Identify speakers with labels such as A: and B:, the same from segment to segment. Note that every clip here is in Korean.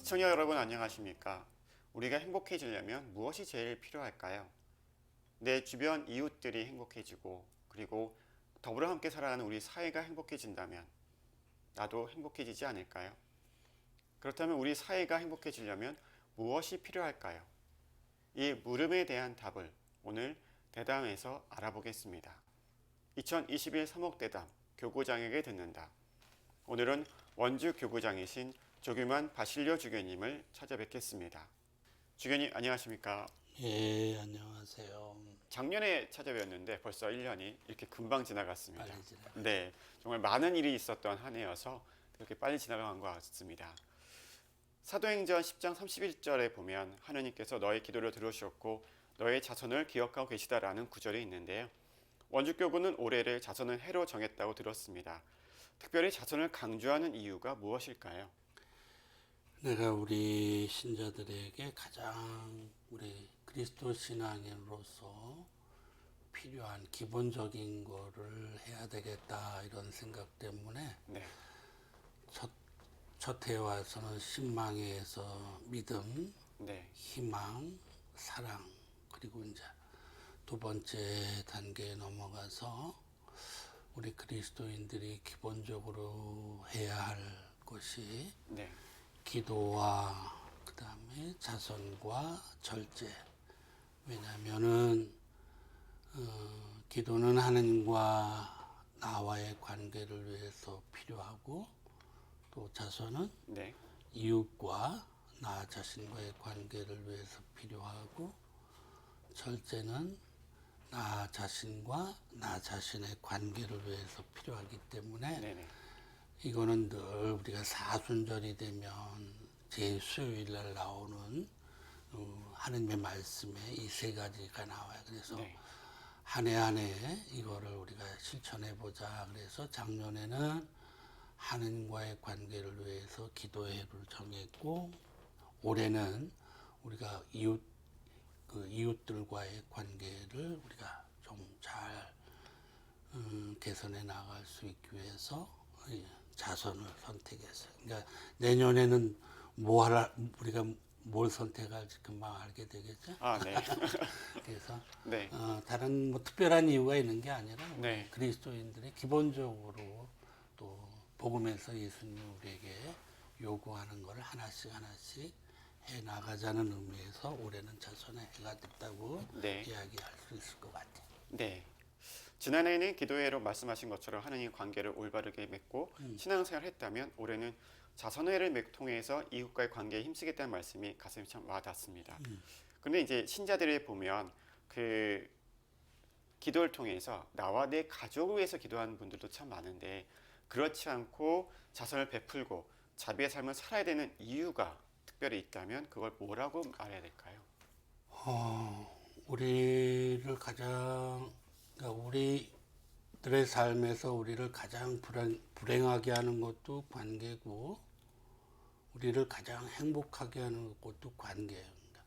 A: 시청자 여러분 안녕하십니까? 우리가 행복해지려면 무엇이 제일 필요할까요? 내 주변 이웃들이 행복해지고 그리고 더불어 함께 살아가는 우리 사회가 행복해진다면 나도 행복해지지 않을까요? 그렇다면 우리 사회가 행복해지려면 무엇이 필요할까요? 이 물음에 대한 답을 오늘 대담에서 알아보겠습니다. 2021 3목대담 교구장에게 듣는다. 오늘은 원주 교구장이신 조규만 바실려 주교님을 찾아뵙겠습니다. 주교님 안녕하십니까?
B: 예, 안녕하세요.
A: 작년에 찾아뵈었는데 벌써 1년이 이렇게 금방 지나갔습니다.
B: 빨리 지나가죠.
A: 네, 정말 많은 일이 있었던 한 해여서 그렇게 빨리 지나간 것 같습니다. 사도행전 10장 31절에 보면 하느님께서 너의 기도를 들으셨고 너의 자손을 기억하고 계시다라는 구절이 있는데요. 원주교구는 올해를 자손을 해로 정했다고 들었습니다. 특별히 자손을 강조하는 이유가 무엇일까요?
B: 내가 우리 신자들에게 가장 우리 그리스도 신앙인으로서 필요한 기본적인 거를 해야 되겠다 이런 생각 때문에
A: 네,
B: 첫 해에 와서는 신망에서 믿음,
A: 네,
B: 희망, 사랑 그리고 이제 두 번째 단계에 넘어가서 우리 그리스도인들이 기본적으로 해야 할 것이
A: 네,
B: 기도와 그다음에 자선과 절제. 왜냐하면은 기도는 하나님과 나와의 관계를 위해서 필요하고 또 자선은
A: 네,
B: 이웃과 나 자신과의 관계를 위해서 필요하고 절제는 나 자신과 나 자신의 관계를 위해서 필요하기 때문에
A: 네, 네,
B: 이거는 늘 우리가 사순절이 되면 제 수요일 날 나오는 하느님의 말씀에 이 세 가지가 나와요. 그래서
A: 네,
B: 한 해 한 해 이거를 우리가 실천해 보자. 그래서 작년에는 하느님과의 관계를 위해서 기도회를 정했고 올해는 우리가 이웃들과의 관계를 우리가 좀 잘 개선해 나갈 수 있기 위해서 자선을 선택했어요. 그러니까 내년에는 우리가 뭘 선택할지 금방 알게 되겠죠.
A: 아, 네,
B: 그래서
A: 네,
B: 다른 뭐 특별한 이유가 있는 게 아니라
A: 네,
B: 그리스도인들이 기본적으로 또 복음에서 예수님이 우리에게 요구하는 걸 하나씩 해 나가자는 의미에서 올해는 자선의 해가 됐다고
A: 네,
B: 이야기할 수 있을 것 같아요.
A: 네. 지난해에는 기도회로 말씀하신 것처럼 하느님 관계를 올바르게 맺고 신앙생활을 했다면 올해는 자선회를 통해서 이웃과의 관계에 힘쓰겠다는 말씀이 가슴에 참 와닿습니다. 그런데 이제 신자들을 보면 그 기도를 통해서 나와 내 가족을 위해서 기도하는 분들도 참 많은데 그렇지 않고 자선을 베풀고 자비의 삶을 살아야 되는 이유가 특별히 있다면 그걸 뭐라고 말해야 될까요?
B: 우리를 가장 그러니까 우리들의 삶에서 우리를 가장 불행하게 하는 것도 관계고 우리를 가장 행복하게 하는 것도 관계예요. 그러니까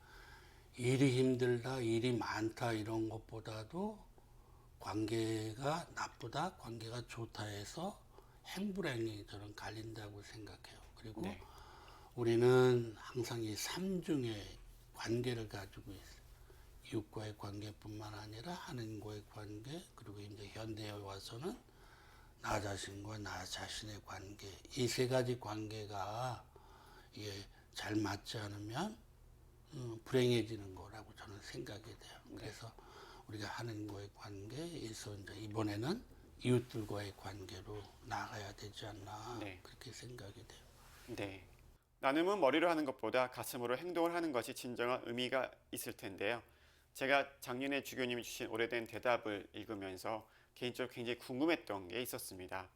B: 일이 힘들다, 일이 많다 이런 것보다도 관계가 나쁘다, 관계가 좋다 해서 행불행이 저는 갈린다고 생각해요. 그리고
A: 네,
B: 우리는 항상 이 삼중의 관계를 가지고 있어요. 이웃과의 관계뿐만 아니라 하느님과의 관계, 그리고 이제 현대에 와서는 나 자신과 나 자신의 관계, 이 세 가지 관계가 이게 잘 맞지 않으면 불행해지는 거라고 저는 생각이 돼요. 그래서 우리가 하느님과의 관계에서 이제 이번에는 이웃들과의 관계로 나가야 되지 않나
A: 네.
B: 그렇게 생각이 돼요.
A: 네. 나눔은 머리로 하는 것보다 가슴으로 행동을 하는 것이 진정한 의미가 있을 텐데요. 제가 작년에 주교님이 주신 오래된 대답을 읽으면서 개인적으로 굉장히 궁금했던 게 있었습니다.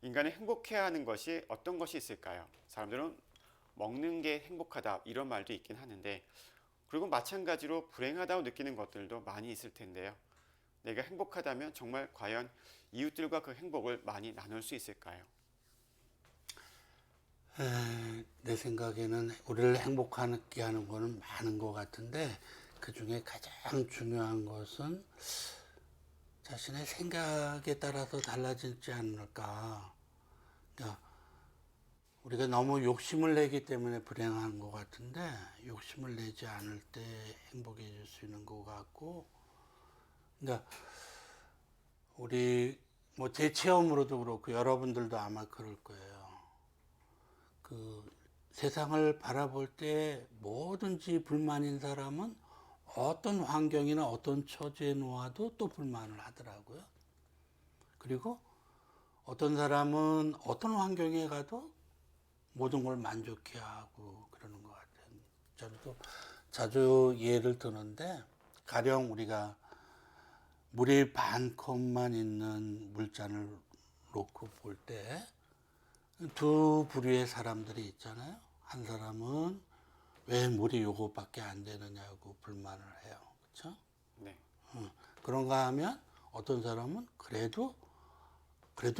A: 인간이 행복해야 하는 것이 어떤 것이 있을까요? 사람들은 먹는 게 행복하다 이런 말도 있긴 하는데 그리고 마찬가지로 불행하다고 느끼는 것들도 많이 있을 텐데요. 내가 행복하다면 정말 과연 이웃들과 그 행복을 많이 나눌 수 있을까요?
B: 내 생각에는 우리를 행복하게 하는 거는 많은 것 같은데 그 중에 가장 중요한 것은 자신의 생각에 따라서 달라지지 않을까. 그러니까 우리가 너무 욕심을 내기 때문에 불행한 것 같은데 욕심을 내지 않을 때 행복해질 수 있는 것 같고, 그러니까 우리 뭐 제 체험으로도 그렇고 여러분들도 아마 그럴 거예요. 그 세상을 바라볼 때 뭐든지 불만인 사람은 어떤 환경이나 어떤 처지에 놓아도 또 불만을 하더라고요. 그리고 어떤 사람은 어떤 환경에 가도 모든 걸 만족해 하고 그러는 것 같아요. 저는 또 자주 예를 드는데, 가령 우리가 물이 반 컵만 있는 물잔을 놓고 볼 때 두 부류의 사람들이 있잖아요. 한 사람은 왜 물이 요것밖에 안 되느냐고 불만을 해요. 그렇죠?
A: 네.
B: 그런가 하면 어떤 사람은 그래도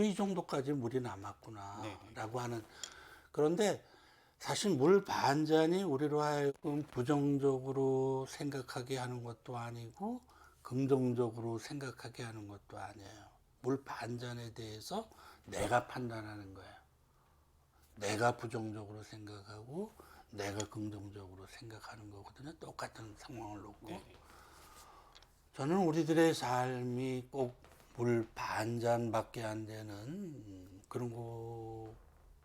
B: 이 정도까지 물이 남았구나
A: 네.
B: 라고 하는. 그런데 사실 물 반잔이 우리로 하여금 부정적으로 생각하게 하는 것도 아니고 긍정적으로 생각하게 하는 것도 아니에요. 물 반잔에 대해서 내가 판단하는 거예요. 내가 부정적으로 생각하고 내가 긍정적으로 생각하는 거거든요. 똑같은 상황을 놓고.
A: 네.
B: 저는 우리들의 삶이 꼭 물 반잔밖에 안 되는 그런 것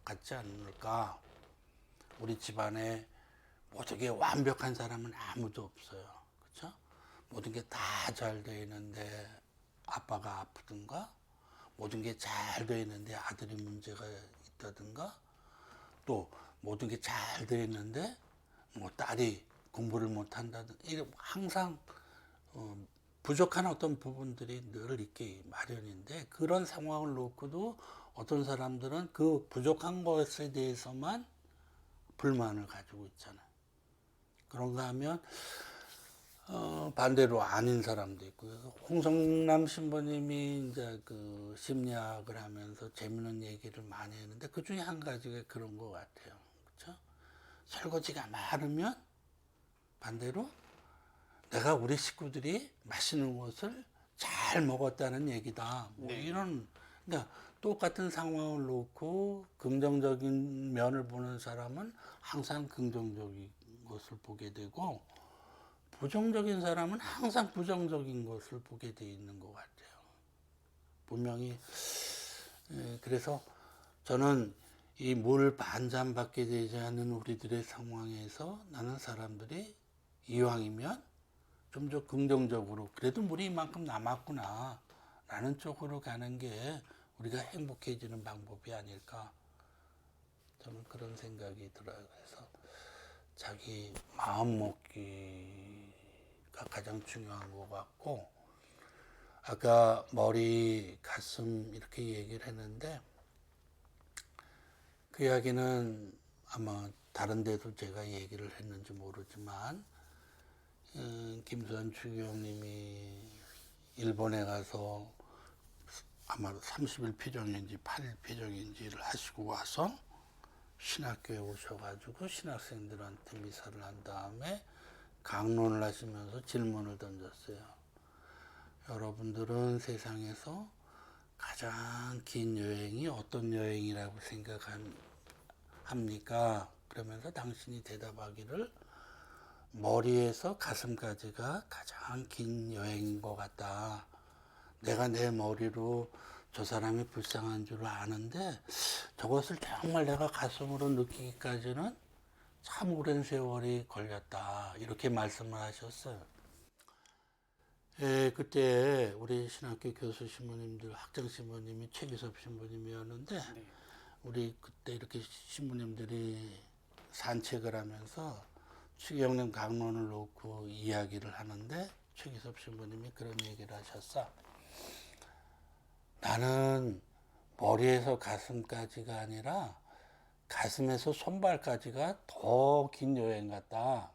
B: 같지 않을까. 우리 집안에 모든 게 완벽한 사람은 아무도 없어요. 그렇죠? 모든 게 다 잘 돼 있는데 아빠가 아프든가, 모든 게 잘 돼 있는데 아들이 문제가 있다든가, 또 모든 게 잘 돼 있는데 뭐 딸이 공부를 못 한다든가, 이런 항상 부족한 어떤 부분들이 늘 있기 마련인데, 그런 상황을 놓고도 어떤 사람들은 그 부족한 것에 대해서만 불만을 가지고 있잖아요. 그런가 하면 반대로 아닌 사람도 있고요. 홍성남 신부님이 이제 그 심리학을 하면서 재밌는 얘기를 많이 했는데 그 중에 한 가지가 그런 것 같아요. 그렇죠? 설거지가 많으면 반대로 내가 우리 식구들이 맛있는 것을 잘 먹었다는 얘기다. 뭐
A: 네.
B: 이런, 그러니까 똑같은 상황을 놓고 긍정적인 면을 보는 사람은 항상 긍정적인 것을 보게 되고, 부정적인 사람은 항상 부정적인 것을 보게 돼 있는 것 같아요. 분명히. 그래서 저는 이 물 반잔밖에 되지 않는 우리들의 상황에서 나는 사람들이 이왕이면 좀 더 긍정적으로, 그래도 물이 이만큼 남았구나 라는 쪽으로 가는 게 우리가 행복해지는 방법이 아닐까, 저는 그런 생각이 들어요. 그래서 자기 마음 먹기가 가장 중요한 것 같고, 아까 머리, 가슴 이렇게 얘기를 했는데 그 이야기는 아마 다른 데도 제가 얘기를 했는지 모르지만, 김수환 추기경님이 일본에 가서 아마 30일 피정인지 8일 피정인지를 하시고 와서 신학교에 오셔가지고 신학생들한테 미사를 한 다음에 강론을 하시면서 질문을 던졌어요. 여러분들은 세상에서 가장 긴 여행이 어떤 여행이라고 생각합니까? 그러면서 당신이 대답하기를 머리에서 가슴까지가 가장 긴 여행인 것 같다. 내가 내 머리로 저 사람이 불쌍한 줄 아는데 저것을 정말 내가 가슴으로 느끼기까지는 참 오랜 세월이 걸렸다. 이렇게 말씀을 하셨어요. 그때 우리 신학교 교수 신부님들, 학장 신부님이 최기섭 신부님이었는데,
A: 네.
B: 우리 그때 이렇게 신부님들이 산책을 하면서 추기경님 강론을 놓고 이야기를 하는데 최기섭 신부님이 그런 얘기를 하셨어. 나는 머리에서 가슴까지가 아니라 가슴에서 손발까지가 더 긴 여행 같다.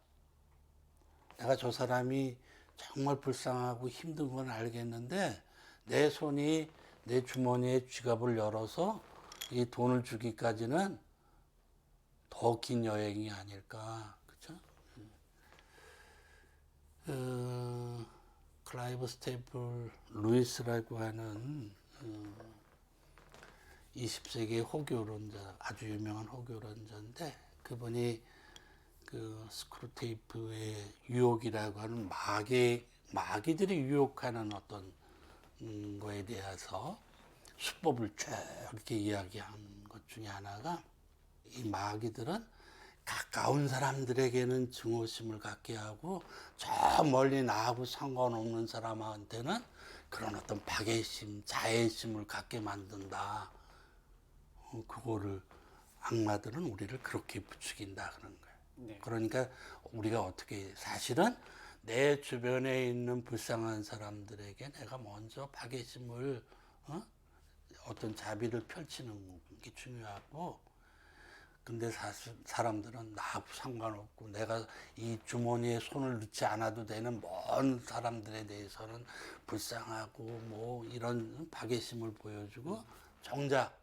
B: 내가 저 사람이 정말 불쌍하고 힘든 건 알겠는데 내 손이 내 주머니에 지갑을 열어서 이 돈을 주기까지는 더 긴 여행이 아닐까. 그렇죠? 클라이브 스테이플 루이스라고 하는 20세기 호교론자, 아주 유명한 호교론자인데 그분이 그 스크루테이프의 유혹이라고 하는 마귀들이 유혹하는 어떤 거에 대해서 수법을 쭉 이렇게 이야기한 것 중에 하나가 이 마귀들은 가까운 사람들에게는 증오심을 갖게 하고 저 멀리 나하고 상관없는 사람한테는 그런 어떤 박애심, 자애심을 갖게 만든다. 그거를 악마들은 우리를 그렇게 부추긴다 그런 거예요.
A: 네.
B: 그러니까 우리가 어떻게 사실은 내 주변에 있는 불쌍한 사람들에게 내가 먼저 박애심을 어떤 자비를 펼치는 게 중요하고 근데 사실 사람들은 나하고 상관없고 내가 이 주머니에 손을 넣지 않아도 되는 먼 사람들에 대해서는 불쌍하고 뭐 이런 박애심을 보여주고 정작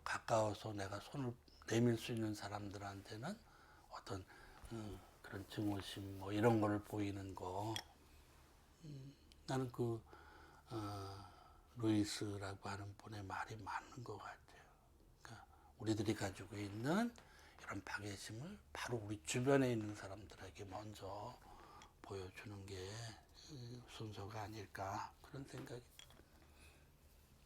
B: 가까워서 내가 손을 내밀 수 있는 사람들한테는 어떤 그런 증오심 뭐 이런 거를 보이는 거 나는 그 루이스라고 하는 분의 말이 맞는 것 같아요. 그러니까 우리들이 가지고 있는 이런 박애심을 바로 우리 주변에 있는 사람들에게 먼저 보여주는 게 순서가 아닐까 그런 생각이.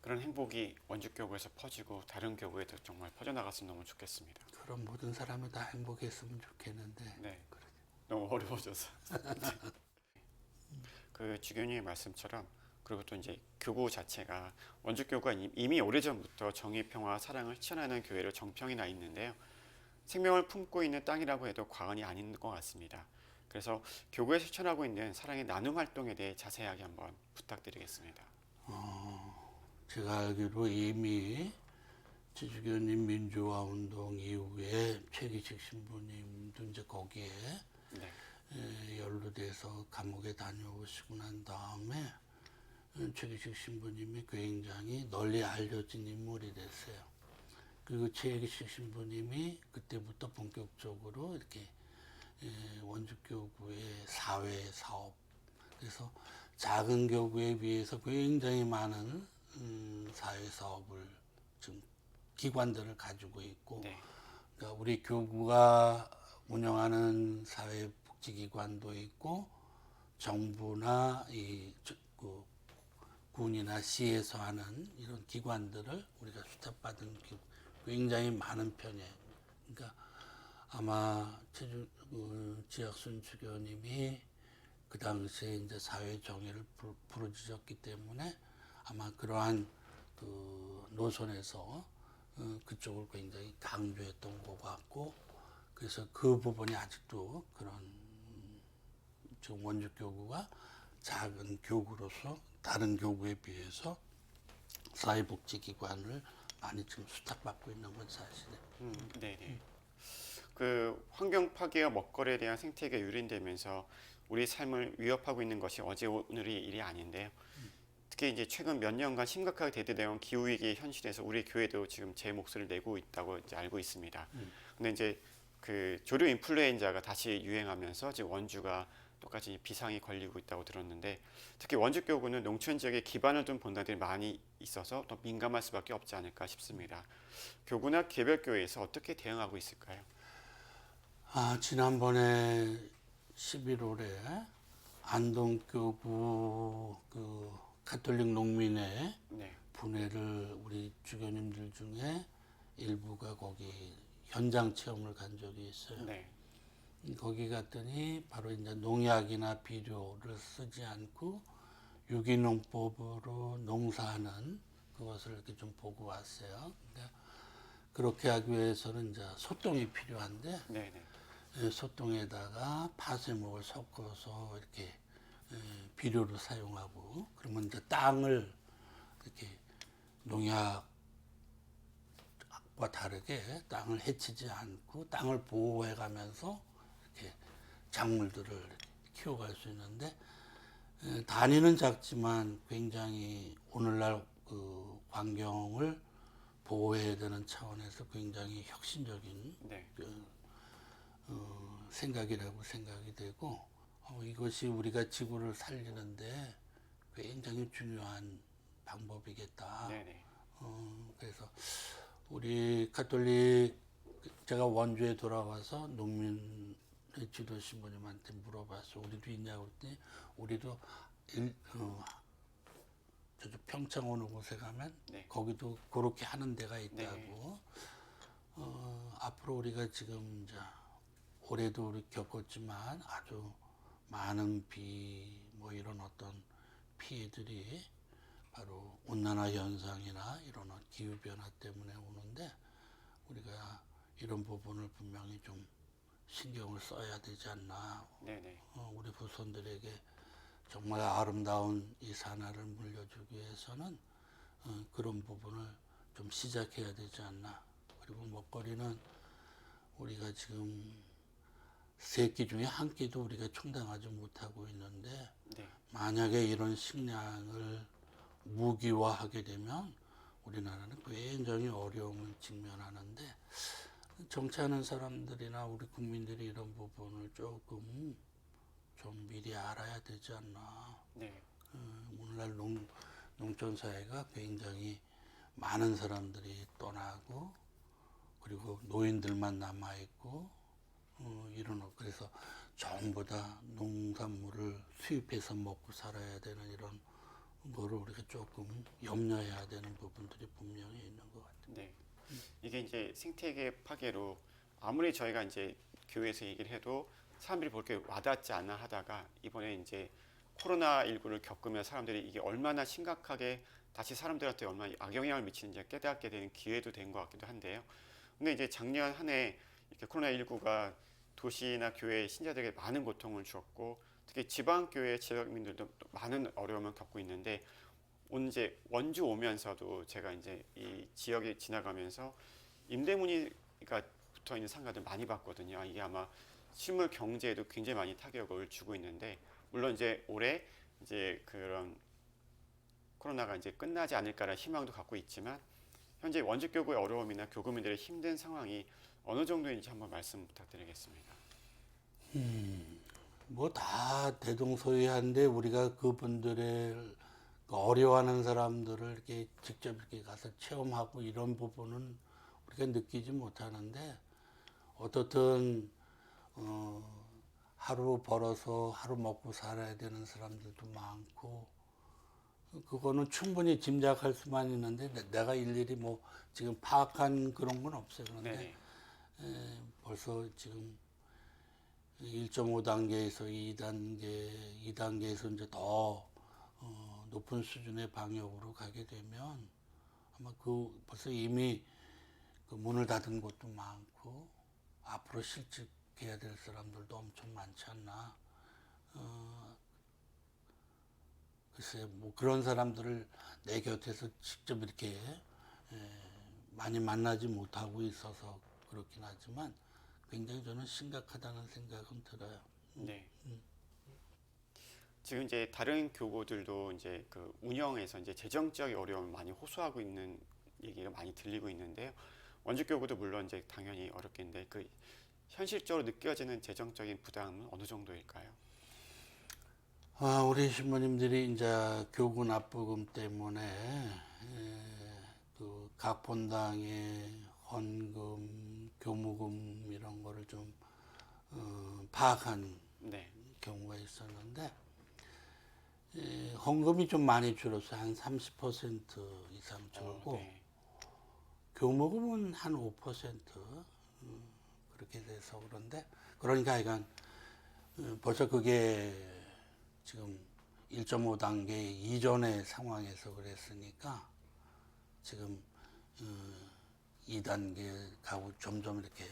A: 그런 행복이 원주교구에서 퍼지고 다른 교구에도 정말 퍼져나갔으면 너무 좋겠습니다.
B: 그런 모든 사람이 다 행복했으면 좋겠는데
A: 네. 너무 어려워져서. 그 주교님의 말씀처럼 그리고 또 이제 교구 자체가 원주교구가 이미 오래전부터 정의, 평화, 사랑을 실천하는 교회로 정평이 나 있는데요. 생명을 품고 있는 땅이라고 해도 과언이 아닌 것 같습니다. 그래서 교구에 실천하고 있는 사랑의 나눔 활동에 대해 자세하게 한번 부탁드리겠습니다.
B: 제가 알기로 이미 지주교님 민주화 운동 이후에 최기식 신부님도 이제 거기에 연루돼서 감옥에 다녀오시고 난 다음에 최기식 신부님이 굉장히 널리 알려진 인물이 됐어요. 그리고 최기식 신부님이 그때부터 본격적으로 이렇게 원주교구의 사회 사업, 그래서 작은 교구에 비해서 굉장히 많은 사회 사업을 지금 기관들을 가지고 있고, 그러니까 우리 교구가 운영하는 사회복지기관도 있고, 정부나 그 군이나 시에서 하는 이런 기관들을 우리가 수탁받은 굉장히 많은 편이에요. 그러니까 아마 지학순 주교님이 그 당시에 이제 사회 정의를 부르짖었기 때문에 아마 그러한 그 노선에서 그쪽을 굉장히 강조했던 것 같고, 그래서 그 부분이 아직도 그런 지금 원주교구가 작은 교구로서 다른 교구에 비해서 사회복지기관을 많이 지금 수탁받고 있는 건 사실이에요.
A: 네네. 그 환경 파괴와 먹거리에 대한 생태계가 유린되면서 우리 삶을 위협하고 있는 것이 어제 오늘의 일이 아닌데요. 특히 이제 최근 몇 년간 심각하게 대두되어 온 기후 위기의 현실에서 우리 교회도 지금 제 목소리를 내고 있다고 이제 알고 있습니다. 근데 이제 그 조류 인플루엔자가 다시 유행하면서 지금 원주가 똑같이 비상이 걸리고 있다고 들었는데, 특히 원주교구는 농촌 지역에 기반을 둔 본당들이 많이 있어서 더 민감할 수밖에 없지 않을까 싶습니다. 교구나 개별 교회에서 어떻게 대응하고 있을까요?
B: 지난번에 11월에 안동교구 그 가톨릭 농민회 분회를 우리 주교님들 중에 일부가 거기 현장 체험을 간 적이 있어요. 거기 갔더니 바로 이제 농약이나 비료를 쓰지 않고 유기농법으로 농사하는 그것을 이렇게 좀 보고 왔어요. 그러니까 그렇게 하기 위해서는 이제 소똥이 필요한데 소똥에다가 파쇄목을 섞어서 이렇게 비료를 사용하고, 그러면 이제 땅을 이렇게 농약과 다르게 땅을 해치지 않고 땅을 보호해 가면서 이렇게 작물들을 키워갈 수 있는데, 단위는 작지만 굉장히 오늘날 그 환경을 보호해야 되는 차원에서 굉장히 혁신적인 생각이라고 생각이 되고, 이것이 우리가 지구를 살리는데 굉장히 중요한 방법이겠다. 그래서 우리 가톨릭 제가 원주에 돌아와서 농민의 지도 신부님한테 물어봤어. 우리도 있냐고 그랬더니 우리도 저쪽 평창 어느 곳에 가면
A: 네.
B: 거기도 그렇게 하는 데가 있다고.
A: 네.
B: 앞으로 우리가 지금 이제 올해도 우리 겪었지만 아주 많은 비 뭐 이런 어떤 피해들이 바로 온난화 현상이나 이런 기후 변화 때문에 오는데 우리가 이런 부분을 분명히 좀 신경을 써야 되지 않나.
A: 네네.
B: 우리 후손들에게 정말 아름다운 이 산하를 물려주기 위해서는 그런 부분을 좀 시작해야 되지 않나. 그리고 먹거리는 우리가 지금 세 끼 중에 한 끼도 우리가 충당하지 못하고 있는데
A: 네.
B: 만약에 이런 식량을 무기화하게 되면 우리나라는 굉장히 어려움을 직면하는데 정치하는 사람들이나 우리 국민들이 이런 부분을 조금 좀 미리 알아야 되지 않나.
A: 네.
B: 오늘날 농촌 사회가 굉장히 많은 사람들이 떠나고 그리고 노인들만 남아 있고 그래서 전부 다 농산물을 수입해서 먹고 살아야 되는 이런 거를 우리가 조금 염려해야 되는 부분들이 분명히 있는 것 같아요.
A: 네. 이게 이제 생태계 파괴로 아무리 저희가 이제 교회에서 얘기를 해도 사람들이 그렇게 와닿지 않아 하다가 이번에 이제 코로나19를 겪으면 사람들이 이게 얼마나 심각하게 다시 사람들한테 얼마나 악영향을 미치는지 깨닫게 되는 기회도 된 것 같기도 한데요. 근데 이제 작년 한 해 이렇게 코로나19가 도시나 교회 신자들에게 많은 고통을 주었고 특히 지방교회 지역민들도 많은 어려움을 겪고 있는데 이제 원주 오면서도 제가 이제 이 지역에 지나가면서 임대문의가 붙어 있는 상가들 많이 봤거든요. 이게 아마 실물 경제에도 굉장히 많이 타격을 주고 있는데 물론 이제 올해 이제 그런 코로나가 이제 끝나지 않을까라는 희망도 갖고 있지만 현재 원주 교구의 어려움이나 교구민들의 힘든 상황이 어느 정도인지 한번 말씀 부탁드리겠습니다.
B: 뭐 다 대동소이한데 우리가 그분들의 어려워하는 사람들을 이렇게 직접 이렇게 가서 체험하고 이런 부분은 우리가 느끼지 못하는데 어떻든 하루 벌어서 하루 먹고 살아야 되는 사람들도 많고 그거는 충분히 짐작할 수만 있는데 내가 일일이 뭐 지금 파악한 그런 건 없어요. 그런데
A: 네네.
B: 벌써 지금 1.5단계에서 2단계에서 이제 더 높은 수준의 방역으로 가게 되면 아마 벌써 이미 그 문을 닫은 곳도 많고 앞으로 실직해야 될 사람들도 엄청 많지 않나. 글쎄 뭐 그런 사람들을 내 곁에서 직접 이렇게 많이 만나지 못하고 있어서 그렇긴 하지만 굉장히 저는 심각하다는 생각은 들어요.
A: 네. 지금 이제 다른 교구들도 이제 그 운영에서 이제 재정적인 어려움을 많이 호소하고 있는 얘기가 많이 들리고 있는데요. 원주 교구도 물론 이제 당연히 어렵겠는데 그 현실적으로 느껴지는 재정적인 부담은 어느 정도일까요?
B: 우리 신부님들이 이제 교구 납부금 때문에 그 각 본당의 헌금, 교무금 이런 거를 좀 파악한
A: 네.
B: 경우가 있었는데 헌금이 좀 많이 줄었어요. 한 30% 이상 줄고
A: 네.
B: 교무금은 한 5% 그렇게 돼서 그런데 그러니까 하여간 벌써 그게 지금 1.5단계 이전의 상황에서 그랬으니까 지금 2단계 가고 점점 이렇게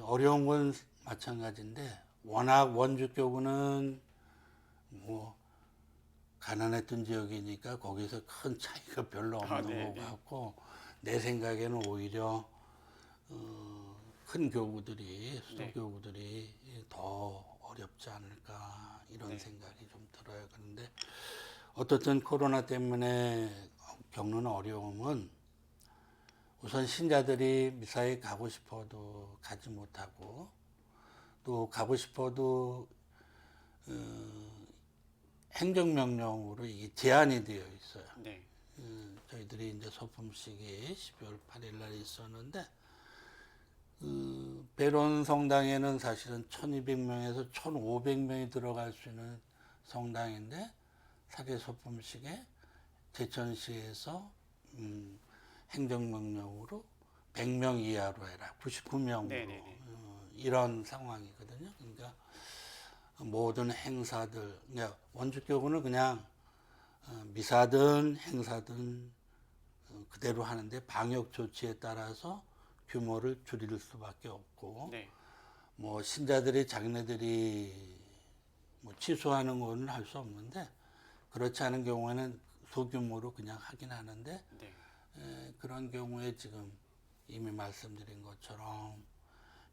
B: 어려운 건 마찬가지인데 워낙 원주 교구는 뭐 가난했던 지역이니까 거기서 큰 차이가 별로 없는 것 같고 내 생각에는 오히려 큰 교구들이 수도 교구들이 더 어렵지 않을까 이런 생각이 좀 들어요. 그런데 어떻든 코로나 때문에 겪는 어려움은 우선 신자들이 미사에 가고 싶어도 가지 못하고 또 가고 싶어도 행정명령으로 이게 제한이 되어 있어요.
A: 네.
B: 저희들이 이제 소품식이 12월 8일 날 있었는데 배론 성당에는 사실은 1200명에서 1500명이 들어갈 수 있는 성당인데 사계 소품식에 제천시에서 행정명령으로 100명 이하로 해라 99명으로
A: 네네네.
B: 이런 상황이거든요. 그러니까 모든 행사들 그러니까 원주교구는 그냥 미사든 행사든 그대로 하는데 방역 조치에 따라서 규모를 줄일 수밖에 없고
A: 네.
B: 뭐 신자들이 자기네들이 뭐 취소하는 거는 할 수 없는데 그렇지 않은 경우에는 소규모로 그냥 하긴 하는데
A: 네.
B: 그런 경우에 지금 이미 말씀드린 것처럼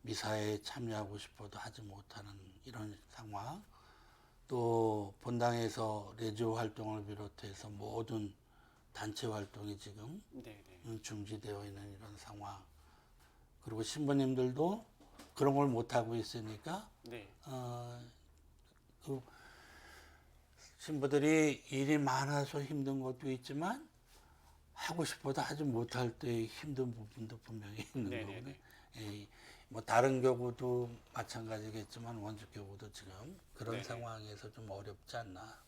B: 미사에 참여하고 싶어도 하지 못하는 이런 상황 또 본당에서 레지오 활동을 비롯해서 모든 단체 활동이 지금
A: 네. 네.
B: 중지되어 있는 이런 상황 그리고 신부님들도 그런 걸 못하고 있으니까
A: 네.
B: 그 신부들이 일이 많아서 힘든 것도 있지만 하고 싶어도 하지 못할 때 힘든 부분도 분명히 있는
A: 네네네.
B: 거거든요. 뭐 다른 교구도 마찬가지겠지만 원주 교구도 지금 그런
A: 네네.
B: 상황에서 좀 어렵지 않나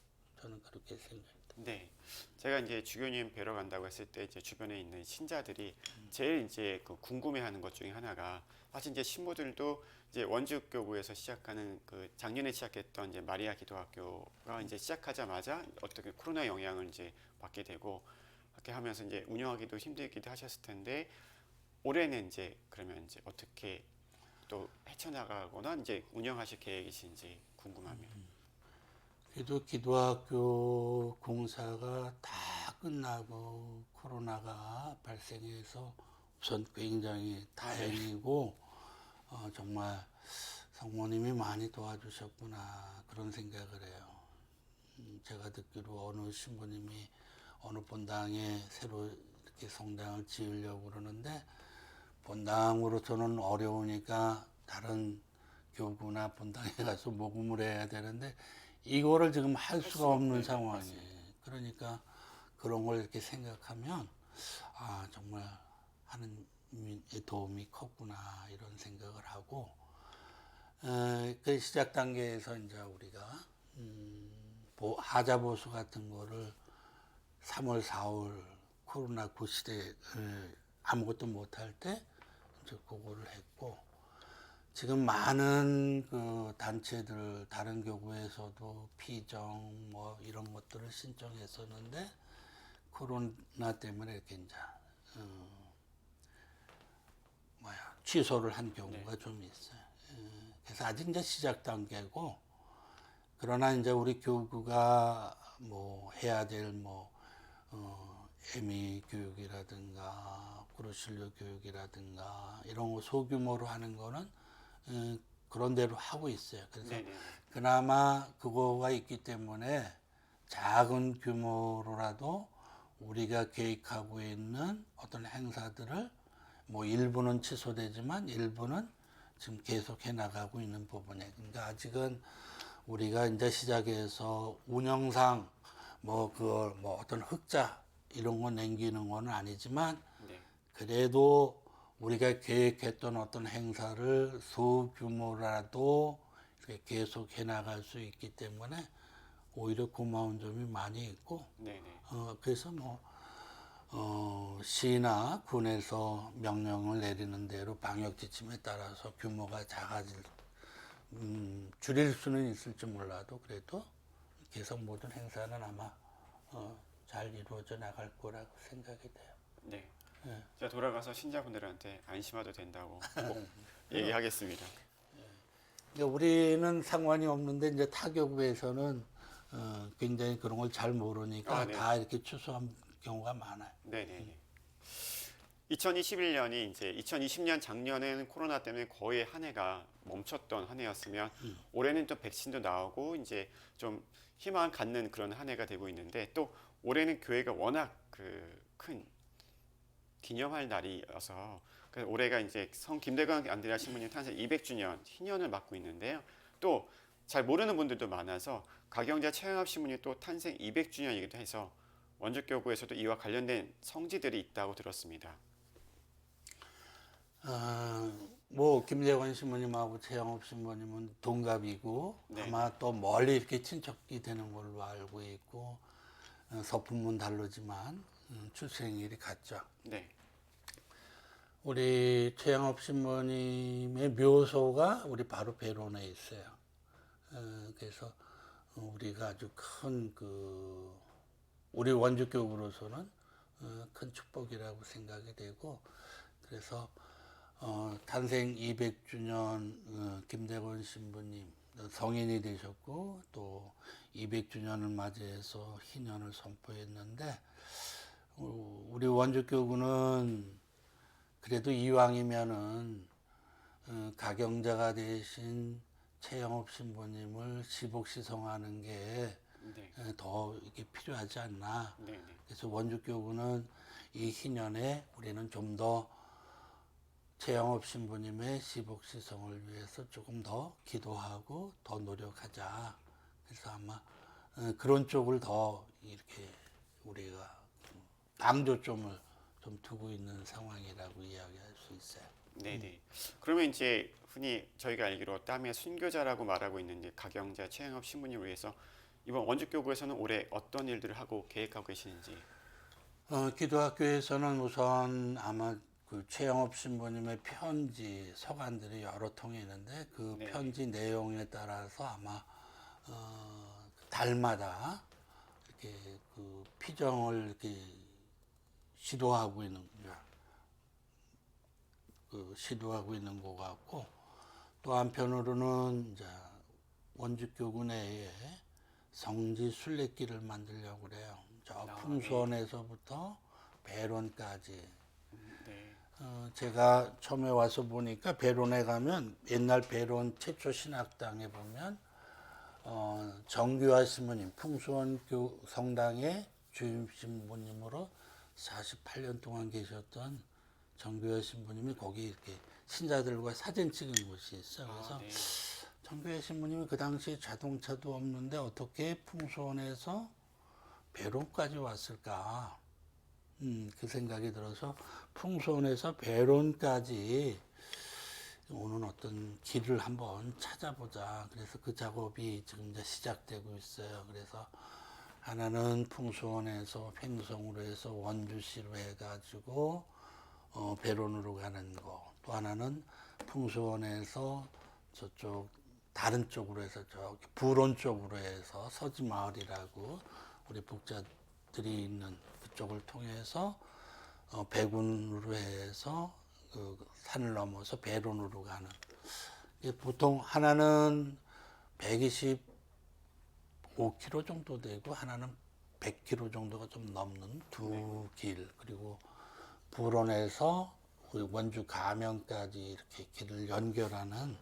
B: 저는 그렇게 생각합니다.
A: 네. 제가 이제 주교님 뵈러 간다고 했을 때 이제 주변에 있는 신자들이 제일 이제 그 궁금해하는 것 중에 하나가 사실 이제 신부들도 이제 원주교구에서 시작하는 그 작년에 시작했던 이제 마리아 기도학교가 이제 시작하자마자 어떻게 코로나 영향을 이제 받게 되고 그렇게 하면서 이제 운영하기도 힘들기도 하셨을 텐데 올해는 이제 그러면 이제 어떻게 또 헤쳐나가거나 이제 운영하실 계획이신지 궁금합니다.
B: 그래도 기도학교 공사가 다 끝나고 코로나가 발생해서 우선 굉장히 다행이고 정말 성모님이 많이 도와주셨구나 그런 생각을 해요. 제가 듣기로 어느 신부님이 어느 본당에 새로 이렇게 성당을 지으려고 그러는데 본당으로서는 어려우니까 다른 교구나 본당에 가서 모금을 해야 되는데 이거를 지금 할 수가 없는 상황이에요. 그러니까 그런 걸 이렇게 생각하면 아 정말 하느님의 도움이 컸구나 이런 생각을 하고 그 시작 단계에서 이제 우리가 하자 보수 같은 거를 3월, 4월 코로나9 시대에 아무것도 못할 때 이제 그거를 했고 지금 많은 그 단체들 다른 교구에서도 피정 뭐 이런 것들을 신청했었는데 코로나 때문에 이렇게 이제 취소를 한 경우가
A: 네.
B: 좀 있어요. 그래서 아직 이제 시작 단계고 그러나 이제 우리 교구가 뭐 해야 될 뭐 애미 교육이라든가 구루실료 교육이라든가 이런 거 소규모로 하는 거는 그런 대로 하고 있어요. 그래서
A: 네네.
B: 그나마 그거가 있기 때문에 작은 규모로라도 우리가 계획하고 있는 어떤 행사들을 뭐 일부는 취소되지만 일부는 지금 계속 해 나가고 있는 부분에 그러니까 아직은 우리가 이제 시작해서 운영상 뭐 그걸 뭐 어떤 흑자 이런 거 남기는 건 아니지만
A: 네.
B: 그래도 우리가 계획했던 어떤 행사를 소규모라도 이렇게 계속 해 나갈 수 있기 때문에 오히려 고마운 점이 많이 있고
A: 네네.
B: 그래서 뭐 시나 군에서 명령을 내리는 대로 방역 지침에 따라서 규모가 작아질 줄일 수는 있을지 몰라도 그래도 계속 모든 행사는 아마 잘 이루어져 나갈 거라고 생각이 돼요.
A: 네.
B: 예.
A: 제가 돌아가서 신자분들한테 안심하도 된다고 꼭 얘기하겠습니다.
B: 그러니까 우리는 상관이 없는데 이제 타교구에서는 굉장히 그런 걸 잘 모르니까
A: 네.
B: 다 이렇게 취소한 경우가 많아요.
A: 네네네. 2021년이 이제 2020년 작년에는 코로나 때문에 거의 한 해가 멈췄던 한 해였으면 올해는 또 백신도 나오고 이제 좀 희망을 갖는 그런 한 해가 되고 있는데 또 올해는 교회가 워낙 그 큰 기념할 날이어서 그래서 올해가 이제 성 김대광 안드레아 신부님 탄생 200주년 희년을 맞고 있는데요. 또 잘 모르는 분들도 많아서 가경자 최영합 신부님 또 탄생 200주년이기도 해서 원주교구에서도 이와 관련된 성지들이 있다고 들었습니다.
B: 뭐 김재관 신부님하고 최영업 신부님은 동갑이고
A: 네.
B: 아마 또 멀리 이렇게 친척이 되는 걸로 알고 있고 서품은 다르지만 출생일이 같죠.
A: 네.
B: 우리 최영업 신부님의 묘소가 우리 바로 베론에 있어요. 그래서 우리가 아주 큰 우리 원주교구로서는 큰 축복이라고 생각이 되고, 그래서 탄생 200주년 김대건 신부님 성인이 되셨고 또 200주년을 맞이해서 희년을 선포했는데, 우리 원주교구는 그래도 이왕이면은 가경자가 되신 최영업 신부님을 시복시성하는 게 더
A: 네.
B: 이게 필요하지 않나.
A: 네. 네.
B: 그래서 원주교구는 이 희년에 우리는 좀 더 최영업 신부님의 시복시성을 위해서 조금 더 기도하고 더 노력하자. 그래서 아마 그런 쪽을 더 이렇게 우리가 강조점을 좀 두고 있는 상황이라고 이야기할 수 있어요.
A: 네네. 그러면 이제 흔히 저희가 알기로 땀의 순교자라고 말하고 있는 이제 가경자 최영업 신부님을 위해서 이번 원주교구에서는 올해 어떤 일들을 하고 계획하고 계시는지.
B: 기도학교에서는 우선 아마 그 최영업 신부님의 편지, 서간들이 여러 통이 있는데 그
A: 네.
B: 편지 내용에 따라서 아마 달마다 이렇게 그 피정을 이렇게 시도하고 있는 것 같고, 또 한편으로는 이제 원주교구 내에 성지 순례길을 만들려고 그래요. 저 풍수원에서부터 배론까지.
A: 네.
B: 제가 처음에 와서 보니까 배론에 가면 옛날 배론 최초 신학당에 보면 정규하 신부님, 풍수원 성당의 주임 신부님으로 48년 동안 계셨던 정규하 신부님이 거기 이렇게 신자들과 사진 찍은 곳이 있어요. 그래서
A: 네.
B: 정규하 신부님이 그 당시에 자동차도 없는데 어떻게 풍수원에서 배론까지 왔을까? 그 생각이 들어서 풍수원에서 배론까지 오는 어떤 길을 한번 찾아보자. 그래서 그 작업이 지금 이제 시작되고 있어요. 그래서 하나는 풍수원에서 횡성으로 해서 원주시로 해가지고 배론으로 가는 거. 또 하나는 풍수원에서 저쪽 다른 쪽으로 해서 저기 부론 쪽으로 해서 서지마을이라고 우리 복자들이 있는 그쪽을 통해서 배군으로 해서 그 산을 넘어서 배론으로 가는. 보통 하나는 125km 정도 되고 하나는 100km 정도가 좀 넘는 두 길. 그리고 부론에서 원주 가면까지 이렇게 길을 연결하는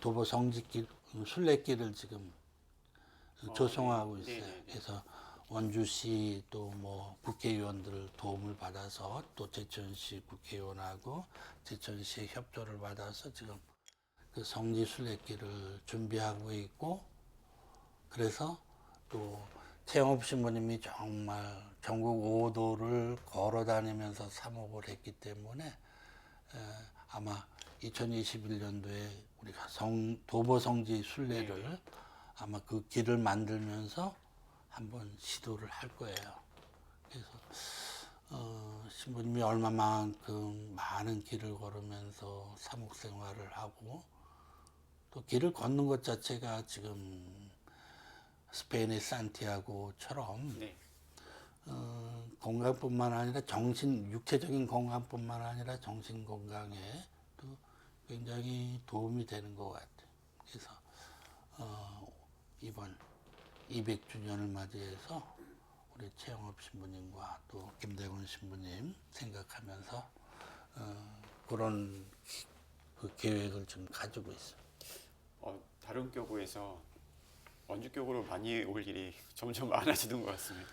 B: 도보 성지길, 순례길을 지금 조성하고
A: 네.
B: 있어요.
A: 네네네.
B: 그래서 원주시 또 뭐 국회의원들 도움을 받아서 또 제천시 국회의원하고 제천시의 협조를 받아서 지금 그 성지 순례길을 준비하고 있고, 그래서 또 최영업 신부님이 정말 전국 5도를 걸어 다니면서 사목을 했기 때문에 아마 2021년도에 우리가 도보 성지 순례를 아마 그 길을 만들면서 한번 시도를 할 거예요. 그래서 신부님이 얼마만큼 많은 길을 걸으면서 사목 생활을 하고, 또 길을 걷는 것 자체가 지금 스페인의 산티아고처럼
A: 네.
B: 건강뿐만 아니라 육체적인 건강뿐만 아니라 정신 건강에 또 굉장히 도움이 되는 것 같아요. 그래서 이번 200주년을 맞이해서 우리 최영업 신부님과 또 김대건 신부님 생각하면서 그런 그 계획을 지금 가지고 있어요.
A: 다른 교구에서 원주교구로 많이 올 일이 점점 많아지는 것 같습니다.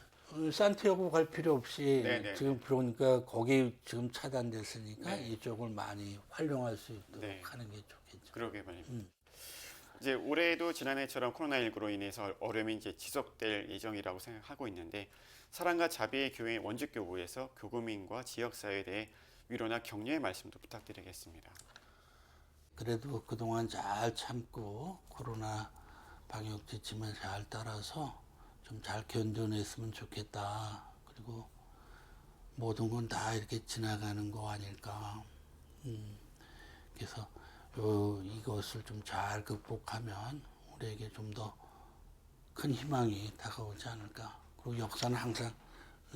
B: 산티아고 갈 필요 없이
A: 네네.
B: 지금 그러니까 거기 지금 차단됐으니까
A: 네.
B: 이쪽을 많이 활용할 수 있도록
A: 네.
B: 하는 게 좋겠죠.
A: 그러게 말입니다. 이제 올해도 지난해처럼 코로나19로 인해서 어려움이 이제 지속될 예정이라고 생각하고 있는데 사랑과 자비의 교회 원주교구에서 교구민과 지역사회에 대해 위로나 격려의 말씀도 부탁드리겠습니다.
B: 그래도 그동안 잘 참고 코로나 방역 지침을 잘 따라서 좀 잘 견뎌냈으면 좋겠다. 그리고 모든 건 다 이렇게 지나가는 거 아닐까. 그래서 이것을 좀 잘 극복하면 우리에게 좀 더 큰 희망이 다가오지 않을까. 그리고 역사는 항상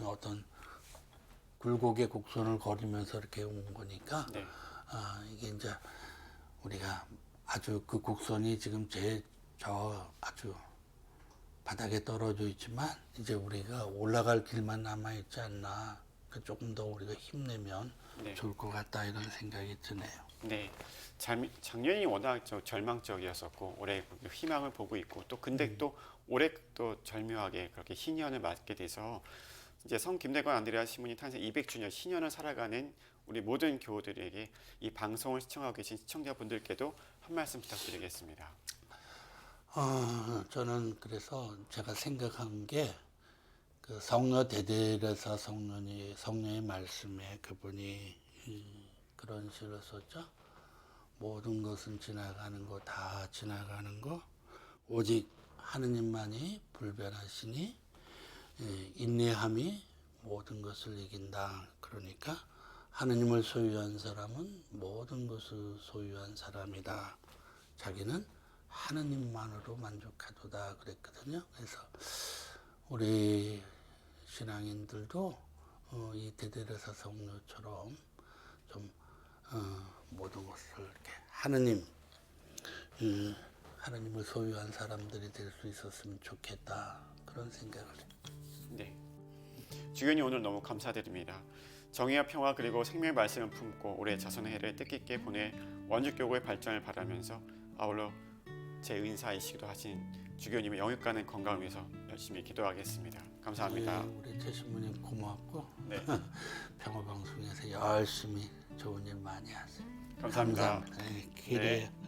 B: 어떤 굴곡의 곡선을 걸으면서 이렇게 온 거니까
A: 네.
B: 이게 이제 우리가 아주 그 곡선이 지금 아주 바닥에 떨어져 있지만 이제 우리가 올라갈 길만 남아 있지 않나. 그러니까 조금 더 우리가 힘내면
A: 네.
B: 좋을 것 같다 이런 생각이 드네요.
A: 네, 작년이 워낙 절망적이었었고 올해 희망을 보고 있고 또 근데 또 올해 또 절묘하게 그렇게 신년을 맞게 돼서 이제 성 김대건 안드레아 신부님 탄생 200주년 신년을 살아가는 우리 모든 교우들에게 이 방송을 시청하고 계신 시청자분들께도 한 말씀 부탁드리겠습니다.
B: 저는 그래서 제가 생각한 게 그 성녀 대대레사 성녀의 말씀에 그분이 그런 식으로 썼죠. 모든 것은 지나가는 거 다 지나가는 거 오직 하느님만이 불변하시니 인내함이 모든 것을 이긴다. 그러니까 하느님을 소유한 사람은 모든 것을 소유한 사람이다. 자기는 하느님만으로 만족하도다 그랬거든요. 그래서 우리 신앙인들도 이 대대레사 성녀처럼 좀 모든 것을 이렇게 하느님을 소유한 사람들이 될 수 있었으면 좋겠다 그런 생각을 해요.
A: 네, 주교님 오늘 너무 감사드립니다. 정의와 평화 그리고 생명의 말씀을 품고 올해 자선의 해를 뜻깊게 보낼 원주교구의 발전을 바라면서 아울러 제 은사이시기도 하신 주교님의 영육 가는 건강을 위해서 열심히 기도하겠습니다. 감사합니다.
B: 우리 최 신부님 고맙고
A: 네.
B: 평화방송에서 열심히 좋은 일 많이 하세요.
A: 감사합니다.
B: 감사합니다. 네, 기대해요.
A: 네.